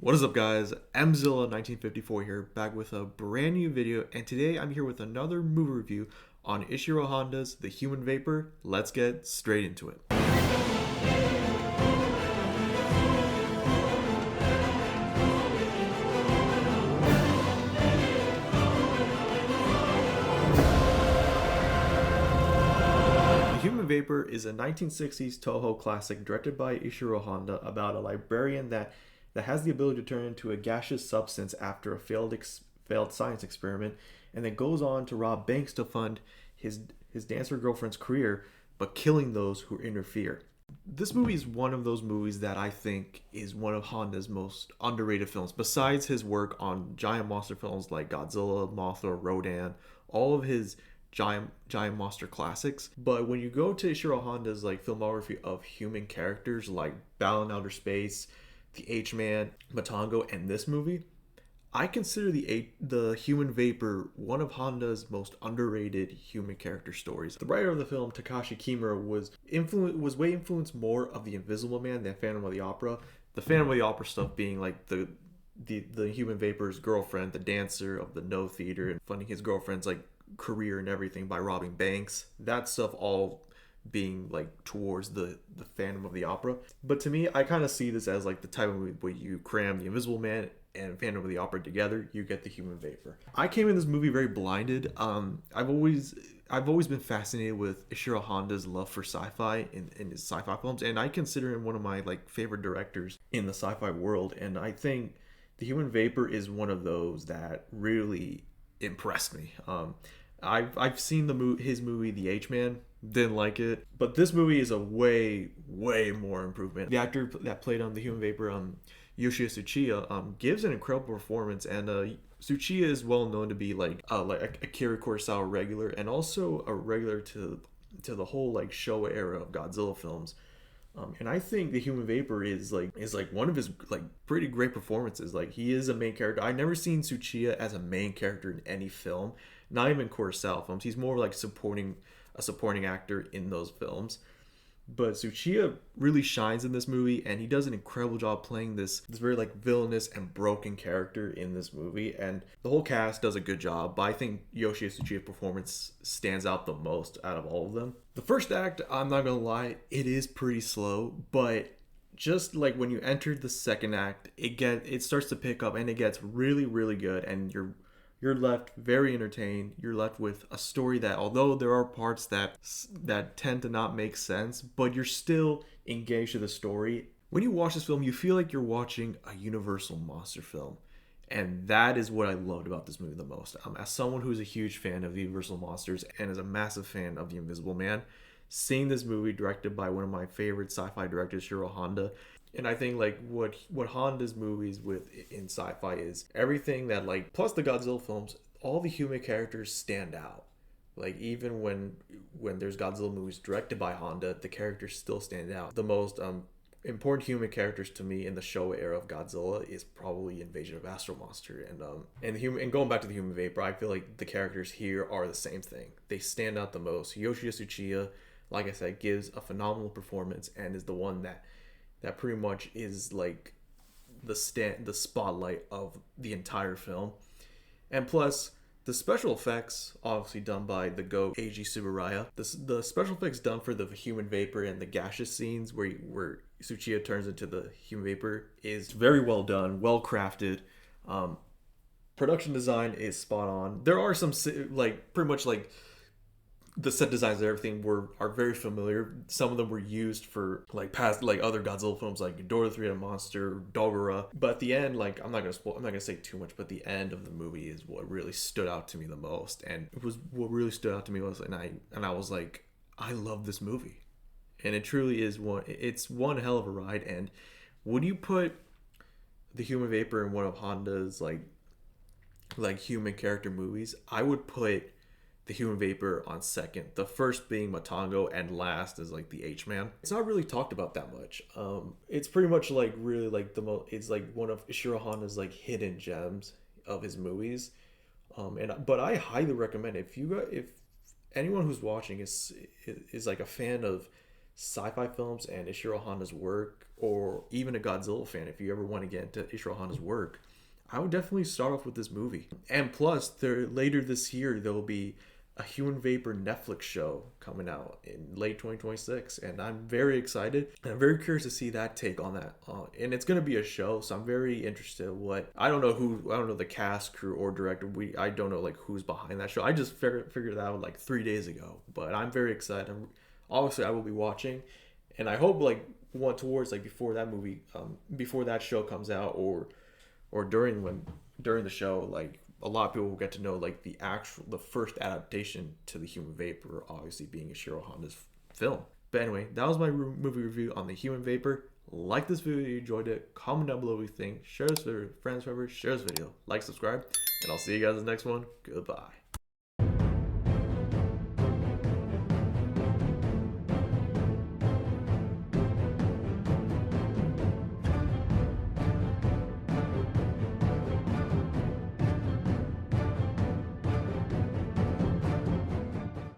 What is up, guys? Mzilla 1954 here, back with a brand new video, and today I'm here with another movie review on Ishiro Honda's The Human Vapor. Let's get straight into it. The Human Vapor is a 1960s Toho classic directed by Ishiro Honda about a librarian that has the ability to turn into a gaseous substance after a failed science experiment, and then goes on to rob banks to fund his dancer girlfriend's career, but killing those who interfere. This movie is one of those movies that I think is one of Honda's most underrated films. Besides his work on giant monster films like Godzilla, Mothra, Rodan, all of his giant monster classics. But when you go to Ishiro Honda's filmography of human characters like Battle in Outer Space, the H-Man, Matango, and this movie, I consider the Human Vapor one of Honda's most underrated human character stories. The writer of the film, Takashi Kimura, was way influenced more of the Invisible Man than Phantom of the Opera. The Phantom of the Opera stuff being like the Human Vapor's girlfriend, the dancer of the No Theater, and funding his girlfriend's career and everything by robbing banks. That stuff all being towards the Phantom of the Opera. But to me, I kind of see this as the type of movie where you cram the Invisible Man and Phantom of the Opera together, you get the Human Vapor. I came in this movie very blinded. I've always been fascinated with Ishiro Honda's love for sci-fi in his sci-fi films, and I consider him one of my favorite directors in the sci-fi world. And I think the Human Vapor is one of those that really impressed me. I've seen his movie The H-Man, didn't like it, but this movie is a way more improvement. The actor that played on The Human Vapor, Yoshia Tsuchiya, gives an incredible performance, and Tsuchiya is well known to be a Akira Kurosawa regular, and also a regular to the whole Showa era of Godzilla films. And I think The Human Vapor is one of his pretty great performances. He is a main character. I've never seen Tsuchiya as a main character in any film, not even Kurosawa films. He's more a supporting actor in those films. But Tsuchiya really shines in this movie, and he does an incredible job playing this very villainous and broken character in this movie. And the whole cast does a good job, but I think Yoshia Tsuchiya's performance stands out the most out of all of them. The first act, I'm not gonna lie, it is pretty slow, but just when you enter the second act, it starts to pick up, and it gets really good, and you're left very entertained. You're left with a story that, although there are parts that tend to not make sense, but you're still engaged to the story. When you watch this film, you feel like you're watching a Universal monster film. And that is what I loved about this movie the most. As someone who's a huge fan of the Universal monsters and is a massive fan of The Invisible Man, seeing this movie directed by one of my favorite sci-fi directors, Ishiro Honda. And I think what Honda's movies in sci-fi is everything that plus the Godzilla films, all the human characters stand out. Even when there's Godzilla movies directed by Honda, the characters still stand out. The most important human characters to me in the Showa era of Godzilla is probably Invasion of Astro Monster, and going back to the Human Vapor, I feel like the characters here are the same thing. They stand out the most. Yoshia Tsuchiya, like I said, gives a phenomenal performance and is the one that pretty much is the spotlight of the entire film. And plus, the special effects, obviously done by the GOAT Eiji Tsuburaya. The special effects done for the Human Vapor and the gaseous scenes where Tsuchiya turns into the Human Vapor is very well done, well crafted. Production design is spot on. There are some pretty much the set designs and everything are very familiar. Some of them were used for past other Godzilla films like Ghidorah the Three-Headed Monster, Dogora. But at the end, I'm not gonna say too much, but the end of the movie is what really stood out to me the most. And it was what really stood out to me was I was like, I love this movie. And it truly is one hell of a ride. And when you put the Human Vapor in one of Honda's human character movies, I would put the Human Vapor on second. The first being Matango, and last is the H-Man. It's not really talked about that much. It's pretty much really the most. It's one of Ishiro Honda's hidden gems of his movies. But I highly recommend it. If anyone who's watching is a fan of sci-fi films and Ishiro Honda's work, or even a Godzilla fan, if you ever want to get into Ishiro Honda's work, I would definitely start off with this movie. And plus, later this year there will be a Human Vapor Netflix show coming out in late 2026, and I'm very excited. And I'm very curious to see that take on that. And it's gonna be a show, so I'm very interested. What I don't know the cast, crew, or director. I don't know like who's behind that show. I just figured that out like 3 days ago. But I'm very excited. Obviously, I will be watching, and I hope like one towards like before that movie, before that show comes out, or during the show, like a lot of people will get to know like the first adaptation to the Human Vapor, obviously being Ishiro Honda's film. But anyway, that was my movie review on the Human Vapor. Like this video if you enjoyed it, comment down below what you think, share this with your friends, whoever, share this video, like, subscribe, and I'll see you guys in the next one. Goodbye.